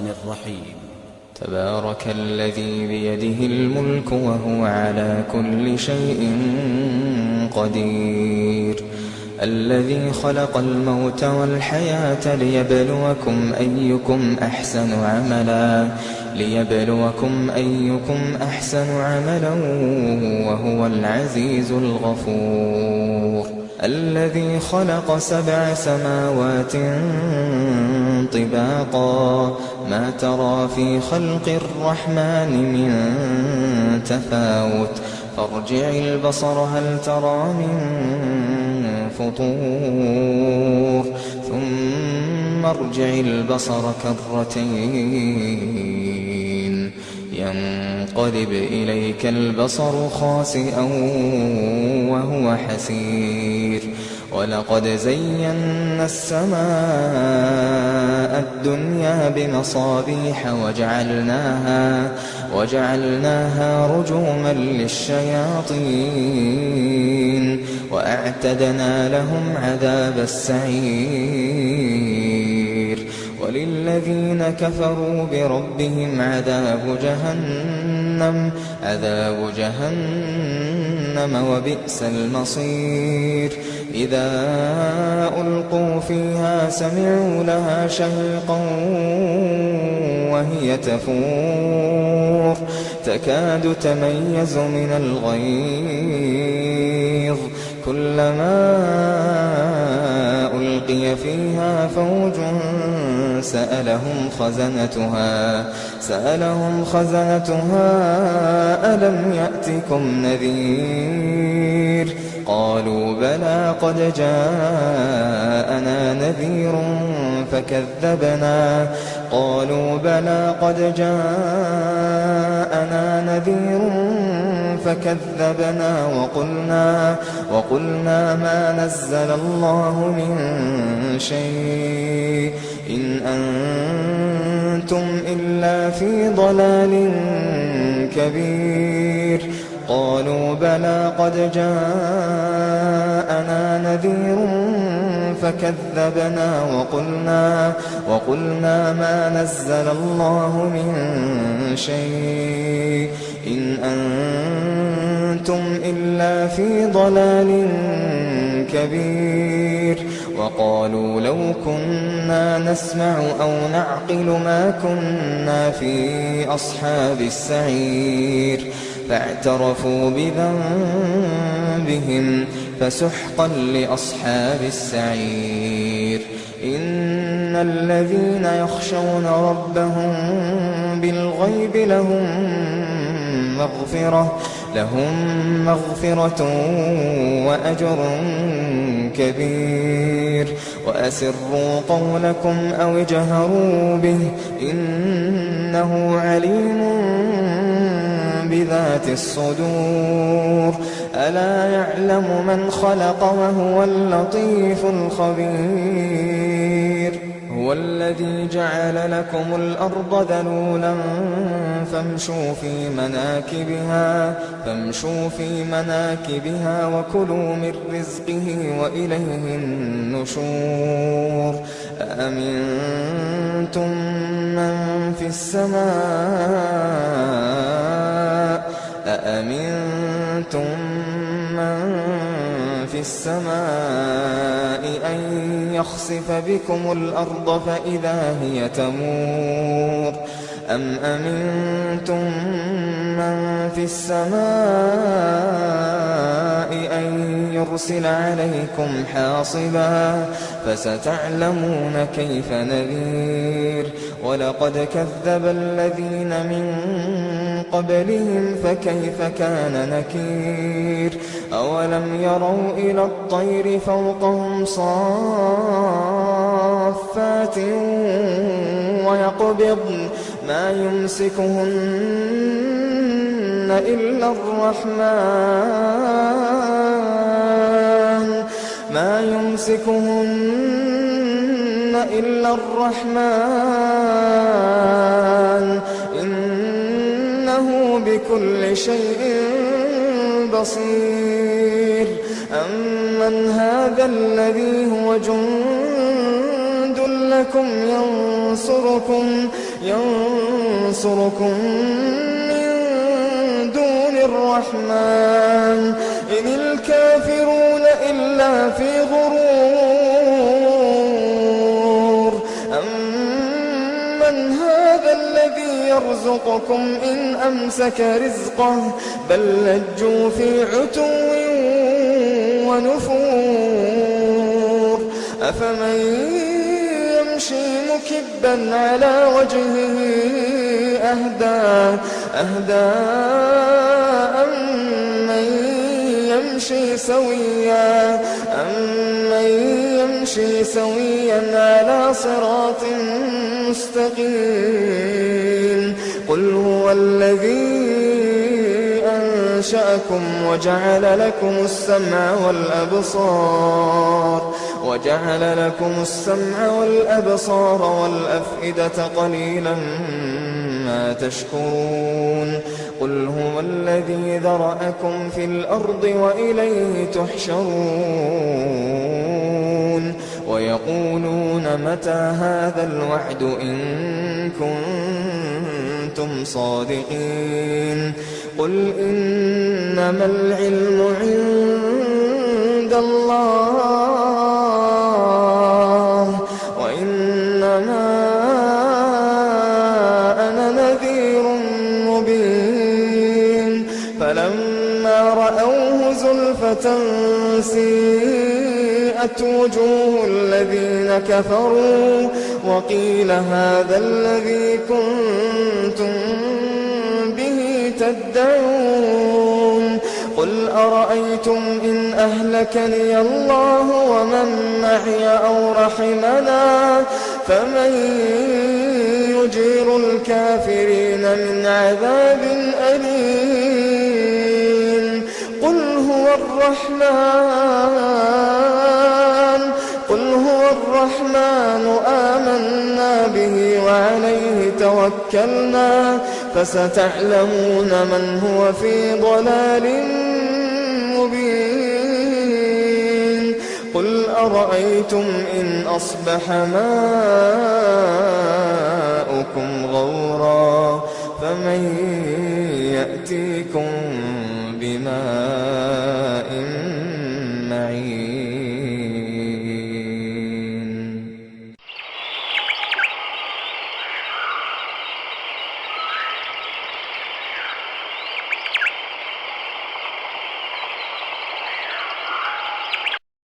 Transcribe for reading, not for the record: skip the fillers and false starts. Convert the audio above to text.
الرحمن الرحيم. تبارك الذي بيده الملك وهو على كل شيء قدير، الذي خلق الموت والحياة ليبلوكم أيكم أحسن عملا وهو العزيز الغفور، الذي خلق 7 سماوات طباقا ما ترى في خلق الرحمن من تفاوت فارجع البصر هل ترى من فطور ثم ارجع البصر كرتين ينقلب إليك البصر خاسئا وهو حسير، ولقد زينا السماء الدنيا بمصابيح وجعلناها رجوما للشياطين وأعتدنا لهم عذاب السعير، وللذين كفروا بربهم عذاب جهنم وبئس المصير، إذا ألقوا فيها سمعوا لها شهيقا وهي تفور تكاد تميز من الغيظ، كلما ألقي فيها فوج سألهم خزنتها ألم يأتكم نذير؟ قالوا بلى قد جاءنا نذير فكذبنا وقلنا ما نزل الله من شيء إن أنتم إلا في ضلال كبير، قالوا بلى قد جاءنا نذير فكذبنا وقلنا ما نزل الله من شيء إن أنتم إلا في ضلال كبير، وقالوا لو كنا نسمع أو نعقل ما كنا في أصحاب السعير، فاعترفوا بذنبهم فسحقا لأصحاب السعير، إن الذين يخشون ربهم بالغيب لهم مغفرة وأجر كبير، وأسروا قولكم أو اجهروا به إنه عليم بذات الصدور، ألا يعلم من خلق وهو اللطيف الخبير، هو الذي جعل لكم الأرض ذلولا فامشوا في مناكبها وكلوا من رزقه وإليه النشور، أأمنتم من في السماء أن يخسف بكم الأرض فإذا هي تمور، أم أمنتم من في السماء أن يرسل عليكم حاصبا فستعلمون كيف نذير، ولقد كذب الذين من قبلهم فكيف كان نكير، أولم يروا إلى الطير فوقهم صافات ويقبضن ما يمسكهن إلا الرحمن إنه بكل شيء بصير، أمن هذا الذي هو جند لكم ينصركم من دون الرحمن إن الكافرون إلا في غرور أمن هذا الذي يرزقكم إن أمسك رزقه بل لجوا في عتو ونفور أفمن يمشي مكبا على وجهه أهدى أمن يمشي سويا على صراط مستقيم قل هو الذي أنشأكم وجعل لكم السمع والأبصار والأفئدة قليلا ما تشكرون قل هو الذي ذرأكم في الأرض وإليه تحشرون ويقولون متى هذا الوعد إن كنتم صادقين قل إنما العلم عند الله وإنما أنا نذير مبين فلما رأوه زلفة سيئت وجوه الذين كفروا وقيل هذا الذي كنتم به تدعون قل أرأيتم إن أهلكني الله ومن معي أو رحمنا فمن يجير الكافرين من عذاب أليم قل هو الرحمن آمنا به وعليه توكلنا فستعلمون من هو في ضلال مبين قل أرأيتم إن أصبح ماؤكم غورا فمن يأتيكم بماء